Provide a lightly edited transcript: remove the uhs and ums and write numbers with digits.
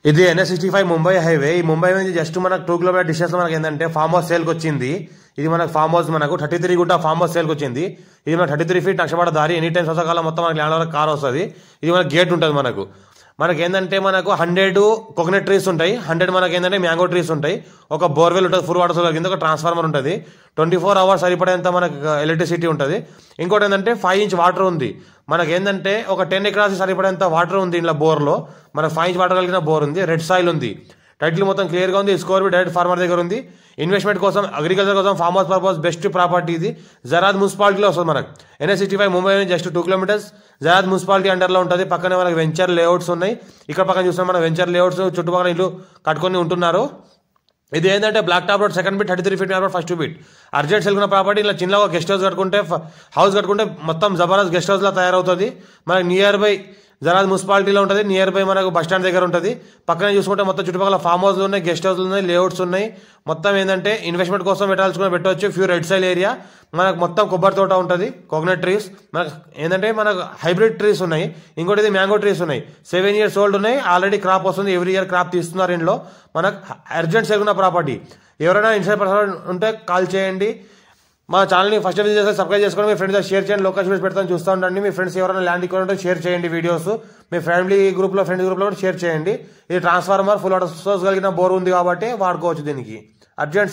ఇది NH65 Mumbai highway. ఈ ముంబై నుంచి జస్ట్ మనకు 2 కిలోమీటర్ డిస్టెన్స్ మనకి ఏంటంటే ఫామ్ హౌస్ సేల్కి వచ్చింది. ఇది మనకు ఫామ్ హౌస్ మనకు 33 గుంట ఫామ్ హౌస్ సేల్కి వచ్చింది. ఇది మనకు 33 ఫీట్ నక్షపడ దారి. ఎనీ టైం వర్షాకాలం మొత్తం మనకి ల్యాండ్ వరకు కార్ వస్తుంది. ఇది మనకు గేట్ ఉంటుంది. మనకి ఏంటంటే మనకు 100 కోకోనట్ ట్రీస్ ఉంటాయి, 100 మనకి ఏంటంటే మ్యాంగో ట్రీస్ ఉంటాయి, ఒక బోర్వెల్ ఉంటుంది, ఫుల్ వాటర్ సోలార్ కింద ఒక ట్రాన్స్ఫార్మర్ ఉంటుంది, 24 అవర్స్ సరిపడేంత మనకు ఎలక్ట్రిసిటీ ఉంటుంది. ఇంకోటి ఏంటంటే 5 ఇంచ్ వాటర్ ఉంది. మనకి ఏంటంటే ఒక 10 ఎకరాస్ సరిపడేంత వాటర్ ఉంది ఇంట్లో బోర్లో. మనకు 5 ఇంచ్ వాటర్ కలిగిన బోర్ ఉంది. రెడ్ సాయిల్ ఉంది. టైటిల్ మొత్తం క్లియర్గా ఉంది. స్కోర్ బి డైరెక్ట్ ఫార్మర్ దగ్గర ఉంది. ఇన్వెస్ట్మెంట్ కోసం, అగ్రికల్చర్ కోసం, farm house purpose best property ఇది. జరాద్ మున్సిపాలిటీలో వస్తుంది మనకు. NH65 ముంబై నుంచి జస్ట్ 2 కిలోమీటర్స్ జరాద్ మున్సిపాలిటీ అండర్లో ఉంటుంది. పక్కనే మనకు వెంచర్ లేఅవుట్స్ ఉన్నాయి. ఇక్కడ పక్కన చూస్తున్నాం మనం వెంచర్ లేఅవుట్స్, చుట్టుపక్కల ఇల్లు కట్టుకొని ఉంటున్నారు. ఇది ఏంటంటే black top road second bit, 33 feet first bit. Urgent సెల్కున్న ప్రాపర్టీ. ఇలా చిన్నగా గెస్ట్ హౌస్ కట్టుకుంటే మొత్తం జబర్దస్త్ గెస్ట్ హౌస్ లా తయారవుతుంది. మనకి నియర్ బై జరాద్ మున్సిపాలిటీలో ఉంటుంది. నియర్ బై మనకు బస్ స్టాండ్ దగ్గర ఉంటుంది. పక్కనే చూసుకుంటే మొత్తం చుట్టుపక్కల ఫామ్ హౌస్లు ఉన్నాయి, గెస్ట్ హౌస్లు ఉన్నాయి, లేఅవుట్స్ ఉన్నాయి. మొత్తం ఏంటంటే ఇన్వెస్ట్మెంట్ కోసం పెట్టవచ్చు. Few red సైల్ area. మనకు మొత్తం కొబ్బరి తోట ఉంటుంది, కోకోనట్ ట్రీస్. మనకు ఏంటంటే మనకు హైబ్రిడ్ ట్రీస్ ఉన్నాయి. ఇంకోటి ఇది మ్యాంగో ట్రీస్ ఉన్నాయి. 7 years ఓల్డ్ ఉన్నాయి. ఆల్రెడీ క్రాప్ వస్తుంది. ఎవ్రీ ఇయర్ క్రాప్ తీస్తున్నారు ఇంట్లో. మనకు అర్జెంట్ సెల్కున్న ప్రాపర్టీ. ఎవరైనా ఇన్సైడ్ పర్సన్ ఉంటే కాల్ చేయండి. మా ఛానల్ని ఫస్ట్ విజిట్ చేస్తే సబ్స్క్రైబ్ చేసుకోండి. మీ ఫ్రెండ్స్ షేర్ చేయండి. లొకేషన్ పెడతాను, చూస్తూ ఉండండి. మీ ఫ్రెండ్స్ ఎవరైనా ల్యాండ్ ఇవ్వాలంటే షేర్ చేయండి వీడియోస్. మీ ఫ్యామిలీ గ్రూప్లో, ఫ్రెండ్స్ గ్రూప్లో కూడా షేర్ చేయండి. ఇది ట్రాన్స్ఫార్మర్, ఫుల్ వాటర్ సోర్స్ కలిగిన బోర్ ఉంది కాబట్టి వాడుకోవచ్చు. దీనికి అర్జెంట్